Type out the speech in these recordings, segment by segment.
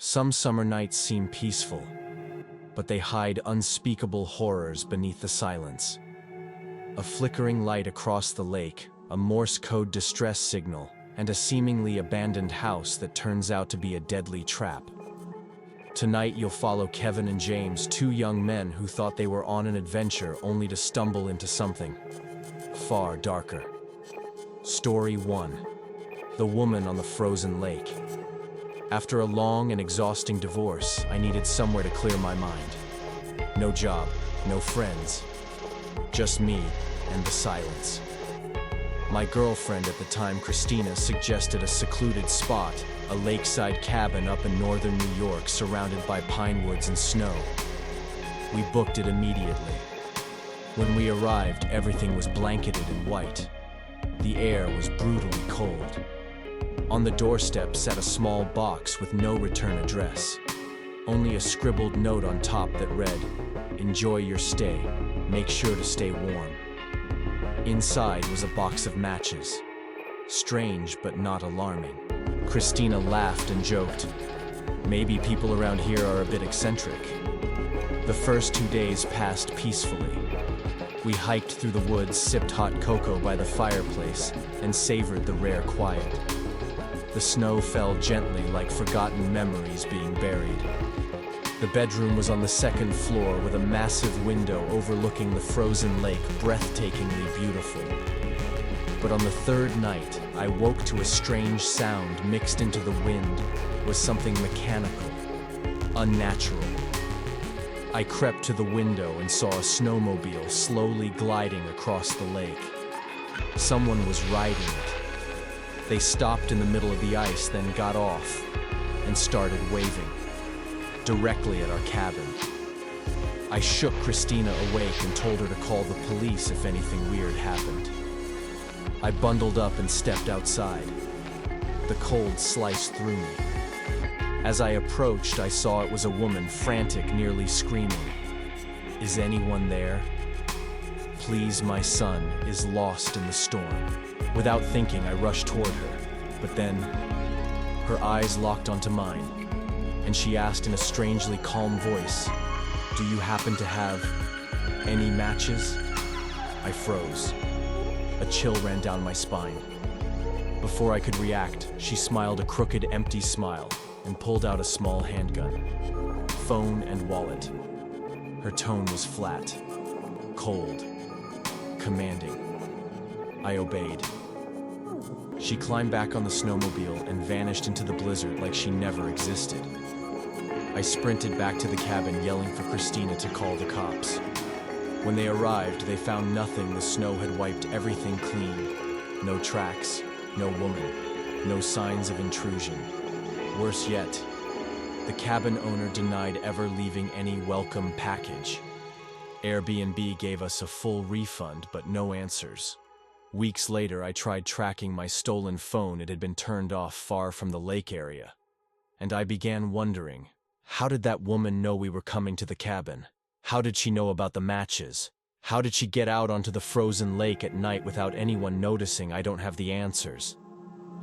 Some summer nights seem peaceful, but they hide unspeakable horrors beneath the silence. A flickering light across the lake, a Morse code distress signal, and a seemingly abandoned house that turns out to be a deadly trap. Tonight you'll follow Kevin and James, two young men who thought they were on an adventure only to stumble into something far darker. Story 1. The Woman on the Frozen Lake. After a long and exhausting divorce, I needed somewhere to clear my mind. No job, no friends, just me and the silence. My girlfriend at the time, Christina, suggested a secluded spot, a lakeside cabin up in northern New York surrounded by pine woods and snow. We booked it immediately. When we arrived, everything was blanketed in white. The air was brutally cold. On the doorstep sat a small box with no return address. Only a scribbled note on top that read, "Enjoy your stay. Make sure to stay warm." Inside was a box of matches. Strange, but not alarming. Christina laughed and joked, "Maybe people around here are a bit eccentric." The first 2 days passed peacefully. We hiked through the woods, sipped hot cocoa by the fireplace, and savored the rare quiet. The snow fell gently like forgotten memories being buried. The bedroom was on the second floor with a massive window overlooking the frozen lake, breathtakingly beautiful. But on the third night, I woke to a strange sound mixed into the wind was something mechanical, unnatural. I crept to the window and saw a snowmobile slowly gliding across the lake. Someone was riding it. They stopped in the middle of the ice, then got off and started waving directly at our cabin. I shook Christina awake and told her to call the police if anything weird happened. I bundled up and stepped outside. The cold sliced through me. As I approached, I saw it was a woman, frantic, nearly screaming. "Is anyone there? Please, my son is lost in the storm." Without thinking, I rushed toward her, but then her eyes locked onto mine, and she asked in a strangely calm voice, "Do you happen to have any matches?" I froze. A chill ran down my spine. Before I could react, she smiled a crooked, empty smile and pulled out a small handgun, phone and wallet. Her tone was flat, cold, commanding. I obeyed. She climbed back on the snowmobile and vanished into the blizzard like she never existed. I sprinted back to the cabin, yelling for Christina to call the cops. When they arrived, they found nothing. The snow had wiped everything clean. No tracks, no woman, no signs of intrusion. Worse yet, the cabin owner denied ever leaving any welcome package. Airbnb gave us a full refund, but no answers. Weeks later, I tried tracking my stolen phone. It had been turned off far from the lake area. And I began wondering, how did that woman know we were coming to the cabin? How did she know about the matches? How did she get out onto the frozen lake at night without anyone noticing? I don't have the answers.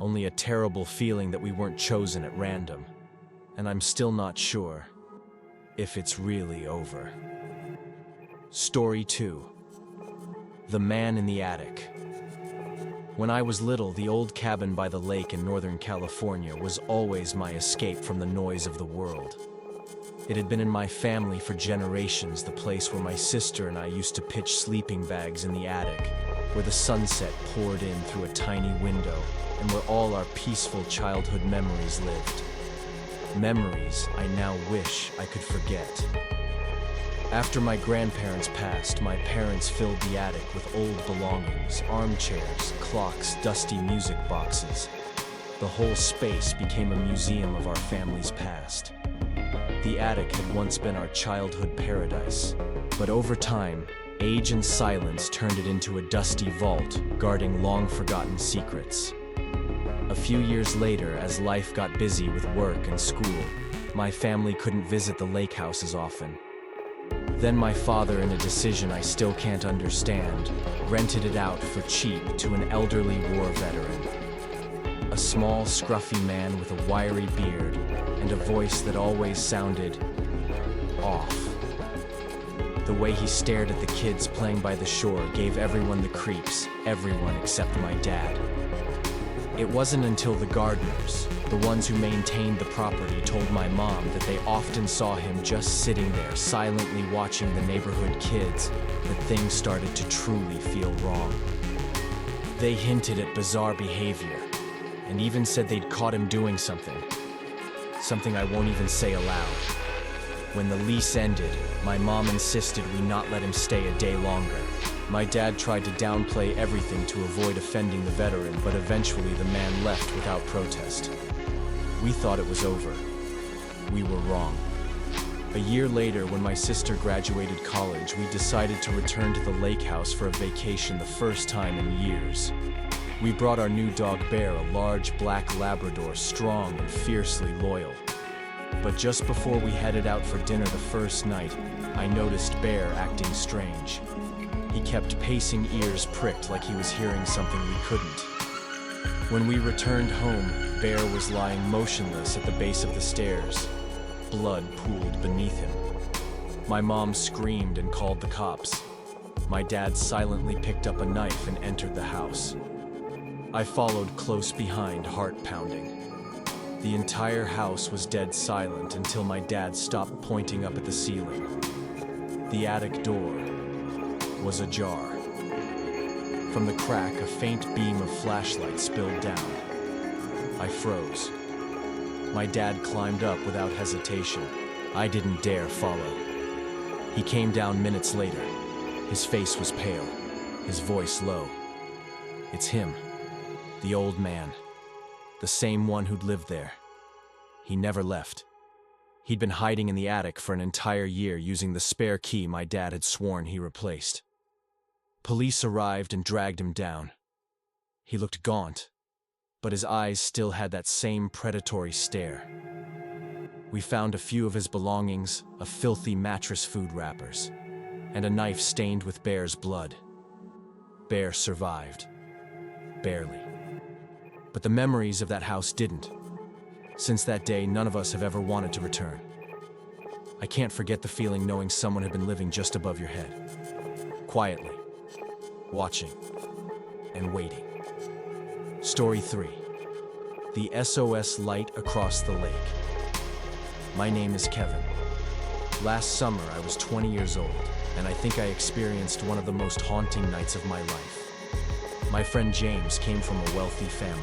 Only a terrible feeling that we weren't chosen at random. And I'm still not sure if it's really over. Story 2. The Man in the Attic. When I was little, the old cabin by the lake in Northern California was always my escape from the noise of the world. It had been in my family for generations, the place where my sister and I used to pitch sleeping bags in the attic, where the sunset poured in through a tiny window, and where all our peaceful childhood memories lived. Memories I now wish I could forget. After my grandparents passed, my parents filled the attic with old belongings, armchairs, clocks, dusty music boxes. The whole space became a museum of our family's past. The attic had once been our childhood paradise, but over time, age and silence turned it into a dusty vault, guarding long-forgotten secrets. A few years later, as life got busy with work and school, my family couldn't visit the lake house as often. Then my father, in a decision I still can't understand, rented it out for cheap to an elderly war veteran. A small, scruffy man with a wiry beard and a voice that always sounded off. The way he stared at the kids playing by the shore gave everyone the creeps, everyone except my dad. It wasn't until the gardeners, the ones who maintained the property, told my mom that they often saw him just sitting there silently watching the neighborhood kids that things started to truly feel wrong. They hinted at bizarre behavior and even said they'd caught him doing something I won't even say aloud. When the lease ended, my mom insisted we not let him stay a day longer. My dad tried to downplay everything to avoid offending the veteran, but eventually the man left without protest. We thought it was over. We were wrong. A year later, when my sister graduated college, we decided to return to the lake house for a vacation, the first time in years. We brought our new dog Bear, a large black Labrador, strong and fiercely loyal. But just before we headed out for dinner the first night, I noticed Bear acting strange. He kept pacing, ears pricked like he was hearing something we couldn't. When we returned home, Bear was lying motionless at the base of the stairs. Blood pooled beneath him. My mom screamed and called the cops. My dad silently picked up a knife and entered the house. I followed close behind, heart pounding. The entire house was dead silent until my dad stopped pointing up at the ceiling. The attic door was ajar. From the crack, a faint beam of flashlight spilled down. I froze. My dad climbed up without hesitation. I didn't dare follow. He came down minutes later. His face was pale, his voice low. It's him, the old man, the same one who'd lived there. He never left. He'd been hiding in the attic for an entire year using the spare key my dad had sworn he replaced. Police arrived and dragged him down. He looked gaunt, but his eyes still had that same predatory stare. We found a few of his belongings, a filthy mattress, food wrappers, and a knife stained with Bear's blood. Bear survived. Barely. But the memories of that house didn't. Since that day, none of us have ever wanted to return. I can't forget the feeling knowing someone had been living just above your head. Quietly. Watching. And waiting. Story 3. The SOS light across the lake. My name is Kevin. Last summer, I was 20 years old, and I think I experienced one of the most haunting nights of my life. My friend James came from a wealthy family.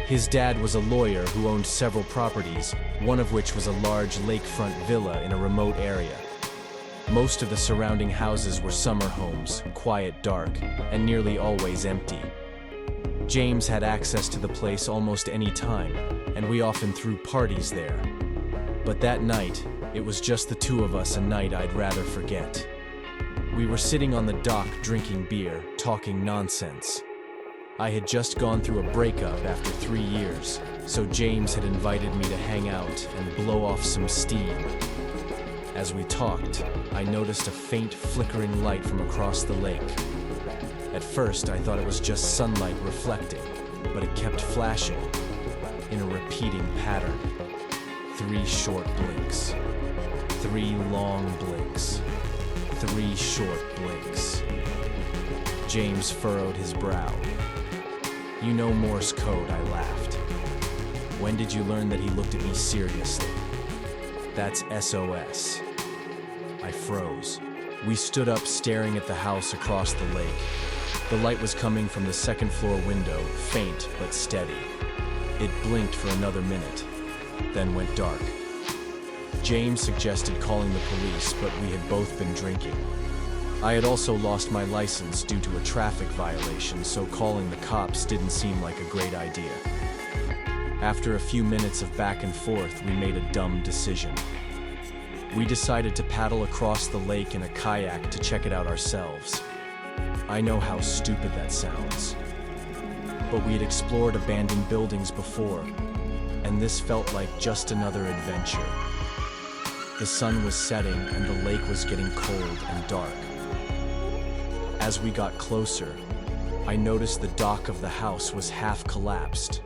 His dad was a lawyer who owned several properties, one of which was a large lakefront villa in a remote area. Most of the surrounding houses were summer homes, quiet, dark, and nearly always empty. James had access to the place almost any time, and we often threw parties there. But that night, it was just the two of us, a night I'd rather forget. We were sitting on the dock drinking beer, talking nonsense. I had just gone through a breakup after 3 years, so James had invited me to hang out and blow off some steam. As we talked, I noticed a faint flickering light from across the lake. At first, I thought it was just sunlight reflecting, but it kept flashing in a repeating pattern. 3 short blinks. 3 long blinks. 3 short blinks. James furrowed his brow. You know Morse code, I laughed. When did you learn that he looked at me seriously? That's SOS. I froze. We stood up staring at the house across the lake. The light was coming from the second floor window, faint but steady. It blinked for another minute, then went dark. James suggested calling the police, but we had both been drinking. I had also lost my license due to a traffic violation, so calling the cops didn't seem like a great idea. After a few minutes of back and forth, we made a dumb decision. We decided to paddle across the lake in a kayak to check it out ourselves. I know how stupid that sounds, but we had explored abandoned buildings before, and this felt like just another adventure. The sun was setting and the lake was getting cold and dark. As we got closer, I noticed the dock of the house was half collapsed.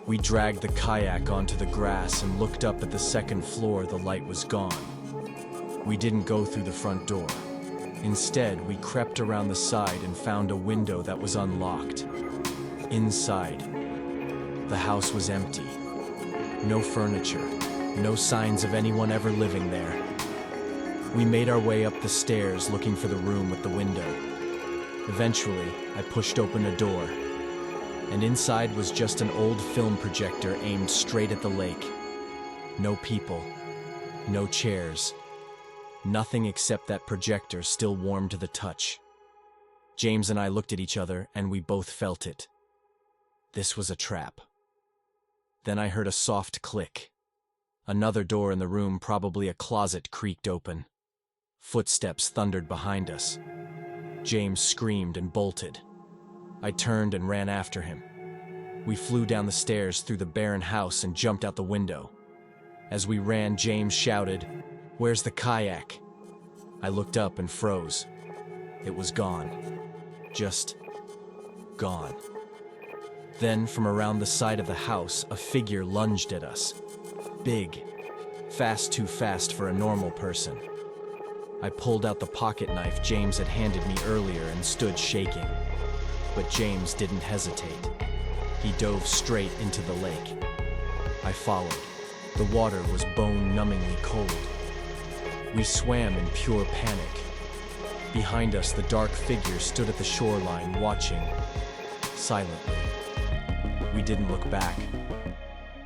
We dragged the kayak onto the grass and looked up at the second floor. The light was gone. We didn't go through the front door. Instead, we crept around the side and found a window that was unlocked. Inside, the house was empty. No furniture, no signs of anyone ever living there. We made our way up the stairs looking for the room with the window. Eventually, I pushed open a door, and inside was just an old film projector aimed straight at the lake. No people, no chairs, nothing except that projector still warm to the touch. James and I looked at each other, and we both felt it. This was a trap. Then I heard a soft click. Another door in the room, probably a closet, creaked open. Footsteps thundered behind us. James screamed and bolted. I turned and ran after him. We flew down the stairs through the barren house and jumped out the window. As we ran, James shouted, "Where's the kayak?" I looked up and froze. It was gone. Just gone. Then, from around the side of the house, a figure lunged at us. Big. Fast, too fast for a normal person. I pulled out the pocket knife James had handed me earlier and stood shaking. But James didn't hesitate. He dove straight into the lake. I followed. The water was bone-numbingly cold. We swam in pure panic. Behind us, the dark figure stood at the shoreline, watching, silently. We didn't look back.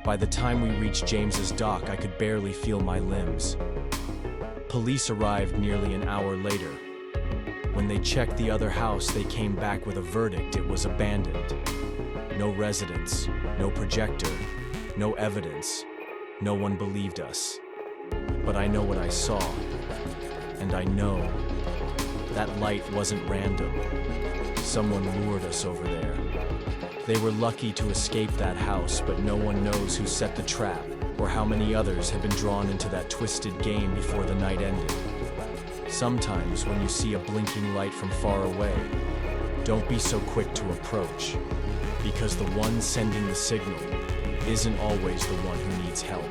By the time we reached James's dock, I could barely feel my limbs. Police arrived nearly an hour later. When they checked the other house, they came back with a verdict: it was abandoned. No residents, no projector, no evidence. No one believed us. But I know what I saw, and I know that light wasn't random. Someone lured us over there. They were lucky to escape that house, but no one knows who set the trap or how many others have been drawn into that twisted game before the night ended. Sometimes when you see a blinking light from far away, don't be so quick to approach, because the one sending the signal isn't always the one who needs help.